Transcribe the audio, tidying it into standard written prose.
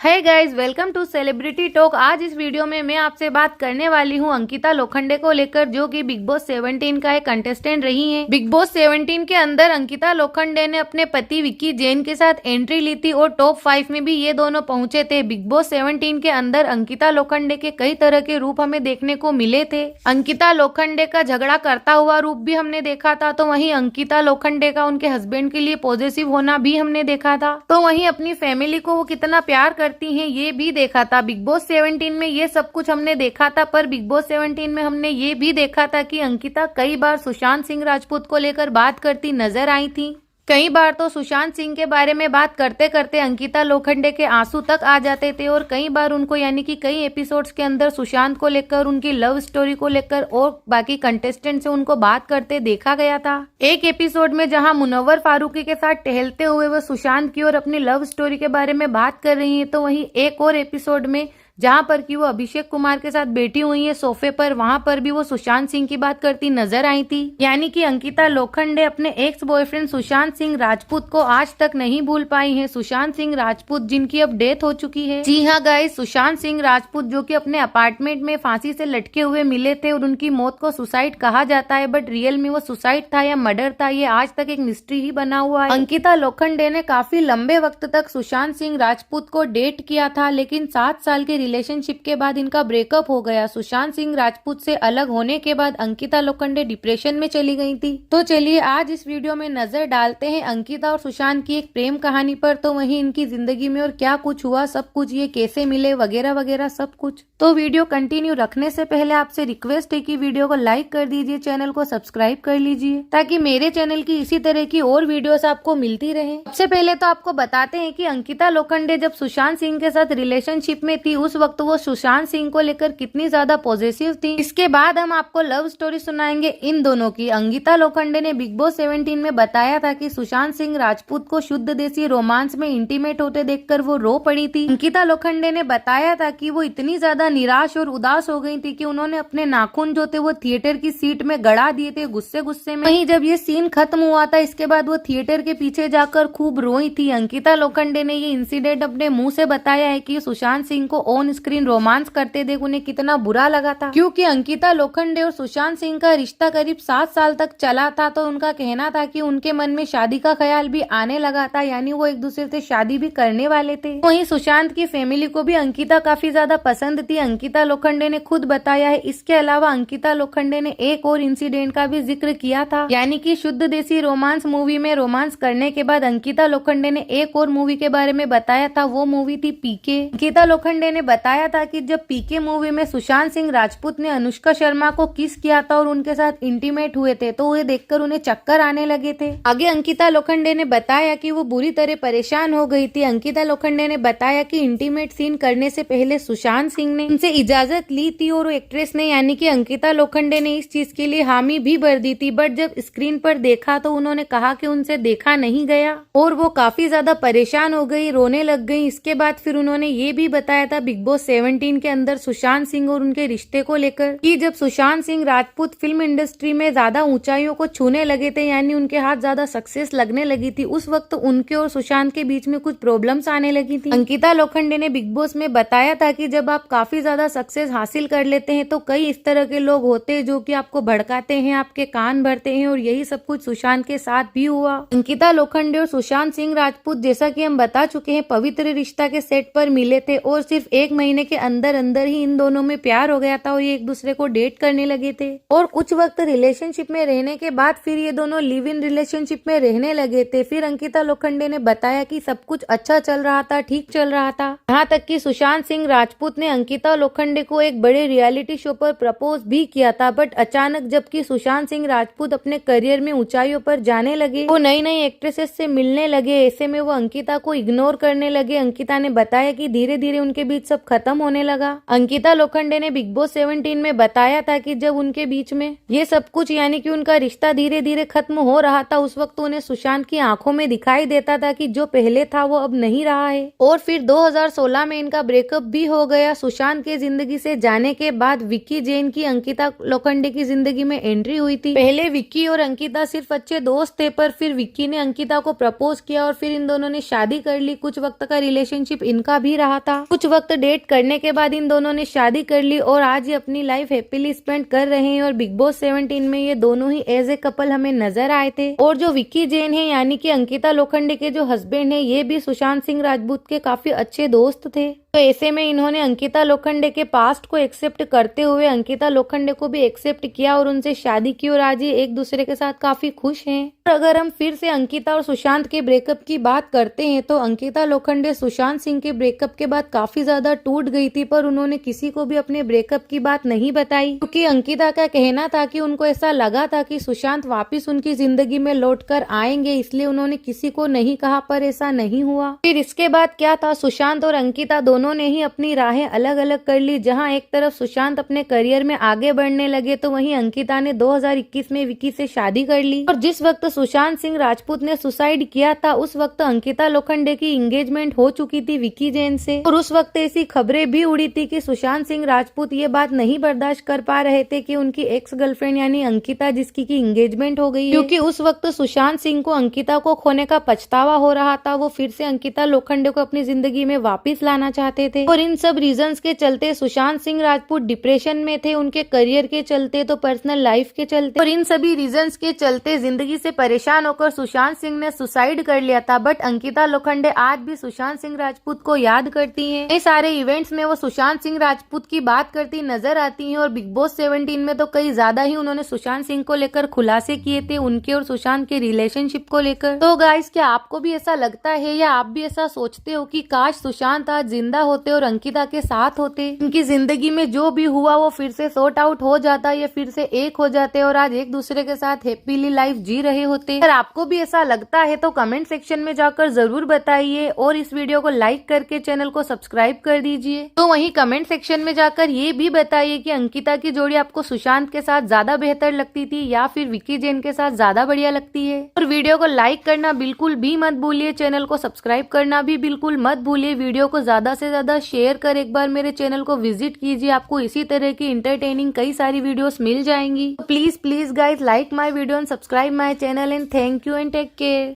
Hey guys, welcome to Celebrity Talk. आज इस video में मैं आपसे बात करने वाली हूं अंकिता लोखंडे को लेकर, जो कि बिग बॉस 17 का एक कंटेस्टेंट रही हैं। बिग बॉस 17 के अंदर अंकिता लोखंडे ने अपने पति विक्की जैन के साथ एंट्री ली थी और टॉप 5 में भी ये दोनों पहुंचे थे। बिग बॉस 17 के अंदर अंकिता लोखंडे के कई तरह के रूप हमें देखने को मिले थे। अंकिता लोखंडे का झगड़ा करता हुआ रूप भी हमने देखा था, तो वहीं अंकिता लोखंडे का उनके हस्बैंड के लिए पॉजिटिव होना भी हमने देखा था। तो वहीं अपनी फैमिली को वो कितना प्यार करती हैं ये भी देखा था। बिग बॉस 17 में ये सब कुछ हमने देखा था, पर बिग बॉस 17 में हमने ये भी देखा था कि अंकिता कई बार सुशांत सिंह राजपूत को लेकर बात करती नजर आई थी। कई बार तो सुशांत सिंह के बारे में बात करते करते अंकिता लोखंडे के आंसू तक आ जाते थे और कई बार उनको यानी कि कई एपिसोड्स के अंदर सुशांत को लेकर, उनकी लव स्टोरी को लेकर और बाकी कंटेस्टेंट से उनको बात करते देखा गया था। एक एपिसोड में जहां मुनव्वर फारूकी के साथ टहलते हुए वो सुशांत की और अपनी लव स्टोरी के बारे में बात कर रही है, तो वहीं एक और एपिसोड में जहां पर कि वो अभिषेक कुमार के साथ बैठी हुई है सोफे पर, वहां पर भी वो सुशांत सिंह की बात करती नजर आई थी। यानी कि अंकिता लोखंडे अपने एक्स बॉयफ्रेंड सुशांत सिंह राजपूत को आज तक नहीं भूल पाई हैं। सुशांत सिंह राजपूत जिनकी अब डेथ हो चुकी है। जी हाँ गाइस, सुशांत सिंह राजपूत जो कि अपने अपार्टमेंट में फांसी से लटके हुए मिले थे और उनकी मौत को सुसाइड कहा जाता है, बट रियल में वो सुसाइड था या मर्डर था, ये आज तक एक मिस्ट्री ही बना हुआ है। अंकिता लोखंडे ने काफी लंबे वक्त तक सुशांत सिंह राजपूत को डेट किया था, लेकिन 7 साल के रिलेशनशिप के बाद इनका ब्रेकअप हो गया। सुशांत सिंह राजपूत से अलग होने के बाद अंकिता लोखंडे डिप्रेशन में चली गई थी। तो चलिए आज इस वीडियो में नजर डालते हैं अंकिता और सुशांत की एक प्रेम कहानी पर, तो वहीं इनकी जिंदगी में और क्या कुछ हुआ, सब कुछ, ये कैसे मिले, वगैरह वगैरह सब कुछ। तो वीडियो कंटिन्यू रखने से पहले आपसे रिक्वेस्ट है कि वीडियो को लाइक कर दीजिए, चैनल को सब्सक्राइब कर लीजिए, ताकि मेरे चैनल की इसी तरह की और वीडियोस आपको मिलती रहे। सबसे पहले तो आपको बताते हैं कि अंकिता लोखंडे जब सुशांत सिंह के साथ रिलेशनशिप में थी, उस वक्त वो सुशांत सिंह को लेकर कितनी ज्यादा पॉजिटिव थी। इसके बाद हम आपको लव स्टोरी सुनाएंगे इन दोनों की। अंकिता लोखंडे ने बिग बॉस 17 में बताया था कि सुशांत सिंह राजपूत को शुद्ध देसी रोमांस में इंटीमेट होते देखकर वो रो पड़ी थी। अंकिता लोखंडे ने बताया था कि वो इतनी ज्यादा निराश और उदास हो गई थी कि उन्होंने अपने नाखून जो थे वो थिएटर की सीट में गड़ा दिए थे गुस्से गुस्से में। वहीं जब ये सीन खत्म हुआ था, इसके बाद वो थिएटर के पीछे जाकर खूब रोई थी। अंकिता लोखंडे ने ये इंसिडेंट अपने मुंह से बताया है कि सुशांत सिंह को ऑन स्क्रीन रोमांस करते देख उन्हें कितना बुरा लगा था, क्योंकि अंकिता लोखंडे और सुशांत सिंह का रिश्ता करीब 7 साल तक चला था। तो उनका कहना था कि उनके मन में शादी का ख्याल भी आने लगा था, यानी वो एक दूसरे से शादी भी करने वाले थे। वहीं सुशांत की फैमिली को भी अंकिता काफी ज्यादा पसंद थी, अंकिता लोखंडे ने खुद बताया है। इसके अलावा अंकिता लोखंडे ने एक और इंसिडेंट का भी जिक्र किया था, यानी कि शुद्ध देसी रोमांस मूवी में रोमांस करने के बाद अंकिता लोखंडे ने एक और मूवी के बारे में बताया था, वो मूवी थी पीके। अंकिता लोखंडे ने बताया था कि जब पीके मूवी में सुशांत सिंह राजपूत ने अनुष्का शर्मा को किस किया था और उनके साथ इंटीमेट हुए थे, तो उन्हें देखकर उन्हें चक्कर आने लगे थे। आगे अंकिता लोखंडे ने बताया कि वो बुरी तरह परेशान हो गई थी। अंकिता लोखंडे ने बताया कि इंटीमेट सीन करने से पहले सुशांत सिंह ने उनसे इजाजत ली थी और एक्ट्रेस ने यानी कि अंकिता लोखंडे ने इस चीज के लिए हामी भी भर दी थी, बट जब स्क्रीन पर देखा तो उन्होंने कहा कि उनसे देखा नहीं गया और वो काफी ज्यादा परेशान हो गई, रोने लग गई। इसके बाद फिर उन्होंने ये भी बताया था बिग बॉस 17 के अंदर सुशांत सिंह और उनके रिश्ते को लेकर कि जब सुशांत सिंह राजपूत फिल्म इंडस्ट्री में ज्यादा ऊंचाइयों को छूने लगे थे, यानी उनके हाथ ज्यादा सक्सेस लगने लगी थी, उस वक्त उनके और सुशांत के बीच में कुछ प्रॉब्लम्स आने लगी थी। अंकिता लोखंडे ने बिग बॉस में बताया था कि जब आप काफी ज्यादा सक्सेस हासिल कर लेते हैं तो कई इस तरह के लोग होते हैं जो कि आपको भड़काते हैं, आपके कान भरते हैं, और यही सब कुछ सुशांत के साथ भी हुआ। अंकिता लोखंडे और सुशांत सिंह राजपूत, जैसा कि हम बता चुके हैं, पवित्र रिश्ता के सेट पर मिले थे और सिर्फ 1 महीने के अंदर अंदर ही इन दोनों में प्यार हो गया था और ये एक दूसरे को डेट करने लगे थे। और कुछ वक्त रिलेशनशिप में रहने के बाद फिर ये दोनों लिव इन रिलेशनशिप में रहने लगे थे। फिर अंकिता लोखंडे ने बताया कि सब कुछ अच्छा चल रहा था, ठीक चल रहा था, यहाँ तक कि सुशांत सिंह राजपूत ने अंकिता लोखंडे को एक बड़े रियलिटी शो पर प्रपोज भी किया था। बट अचानक जबकि सुशांत सिंह राजपूत अपने करियर में ऊंचाइयों पर जाने लगे, वो नई नई एक्ट्रेसेस से मिलने लगे, ऐसे में वो अंकिता को इग्नोर करने लगे। अंकिता ने बताया कि धीरे धीरे उनके बीच सब सब खत्म होने लगा। अंकिता लोखंडे ने बिग बॉस 17 में बताया था कि जब उनके बीच में ये सब कुछ यानी कि उनका रिश्ता धीरे धीरे खत्म हो रहा था, उस वक्त उन्हें सुशांत की आंखों में दिखाई देता था कि जो पहले था वो अब नहीं रहा है। और फिर 2016 में इनका ब्रेकअप भी हो गया। सुशांत के जिंदगी से जाने के बाद विक्की जैन की अंकिता लोखंडे की जिंदगी में एंट्री हुई थी। पहले विक्की और अंकिता सिर्फ अच्छे दोस्त थे, पर फिर विक्की ने अंकिता को प्रपोज किया और फिर इन दोनों ने शादी कर ली। कुछ वक्त का रिलेशनशिप इनका भी रहा था। कुछ वक्त डेट करने के बाद इन दोनों ने शादी कर ली और आज ये अपनी लाइफ हैप्पीली स्पेंड कर रहे हैं। और बिग बॉस 17 में ये दोनों ही एज ए कपल हमें नजर आए थे। और जो विक्की जैन है यानी कि अंकिता लोखंडे के जो हस्बैंड है, ये भी सुशांत सिंह राजपूत के काफी अच्छे दोस्त थे। तो ऐसे में इन्होंने अंकिता लोखंडे के पास्ट को एक्सेप्ट करते हुए अंकिता लोखंडे को भी एक्सेप्ट किया और उनसे शादी की और आज ये एक दूसरे के साथ काफी खुश हैं। और अगर हम फिर से अंकिता और सुशांत के ब्रेकअप की बात करते हैं तो अंकिता लोखंडे सुशांत सिंह के ब्रेकअप के बाद काफी ज्यादा टूट गई थी, पर उन्होंने किसी को भी अपने ब्रेकअप की बात नहीं बताई, क्योंकि अंकिता का कहना था कि उनको ऐसा लगा था कि सुशांत वापिस उनकी जिंदगी में लौटकर आएंगे, इसलिए उन्होंने किसी को नहीं कहा, पर ऐसा नहीं हुआ। फिर इसके बाद क्या था, सुशांत और अंकिता दोनों ने ही अपनी राहें अलग अलग कर ली। जहां एक तरफ सुशांत अपने करियर में आगे बढ़ने लगे तो वहीं अंकिता ने 2021 में विक्की से शादी कर ली। और जिस वक्त सुशांत सिंह राजपूत ने सुसाइड किया था उस वक्त अंकिता लोखंडे की एंगेजमेंट हो चुकी थी विक्की जैन से। और उस वक्त ऐसी खबरें भी उड़ी थी कि सुशांत सिंह राजपूत ये बात नहीं बर्दाश्त कर पा रहे थे कि उनकी एक्स गर्लफ्रेंड यानी अंकिता जिसकी की एंगेजमेंट हो गई है, क्योंकि उस वक्त सुशांत सिंह को अंकिता को खोने का पछतावा हो रहा था। वो फिर से अंकिता लोखंडे को अपनी जिंदगी में वापिस लाना चाहते थे। और इन सब रीजंस के चलते सुशांत सिंह राजपूत डिप्रेशन में थे, उनके करियर के चलते तो पर्सनल लाइफ के चलते। और इन सभी रीजंस के चलते जिंदगी से परेशान होकर सुशांत सिंह ने सुसाइड कर लिया था। बट अंकिता लोखंडे आज भी सुशांत सिंह राजपूत को याद करती हैं। कई सारे इवेंट्स में वो सुशांत सिंह राजपूत की बात करती नजर आती हैं। और बिग बॉस 17 में तो कई ज्यादा ही उन्होंने सुशांत सिंह को लेकर खुलासे किए थे, उनके और सुशांत के रिलेशनशिप को लेकर। तो गाइस, क्या आपको भी ऐसा लगता है या आप भी ऐसा सोचते हो कि काश सुशांत आज जिंदा होते और अंकिता के साथ होते, उनकी जिंदगी में जो भी हुआ वो फिर से सॉर्ट आउट हो जाता या फिर से एक हो जाते और आज एक दूसरे के साथ हैप्पीली लाइफ जी रहे होते? अगर आपको भी ऐसा लगता है तो कमेंट सेक्शन में जाकर जरूर बताइए और इस वीडियो को लाइक करके चैनल को सब्सक्राइब कर दीजिए। तो वहीं कमेंट सेक्शन में जाकर ये भी बताइए कि अंकिता की जोड़ी आपको सुशांत के साथ ज्यादा बेहतर लगती थी या फिर विक्की जैन के साथ ज्यादा बढ़िया लगती है। और वीडियो को लाइक करना बिल्कुल भी मत भूलिए, चैनल को सब्सक्राइब करना भी बिल्कुल मत भूलिए। वीडियो को ज्यादा से ज्यादा शेयर कर एक बार मेरे चैनल को विजिट कीजिए, आपको इसी तरह की इंटरटेनिंग कई सारी वीडियोस मिल जाएंगी। Please guys like my video and subscribe my channel and thank you and take care.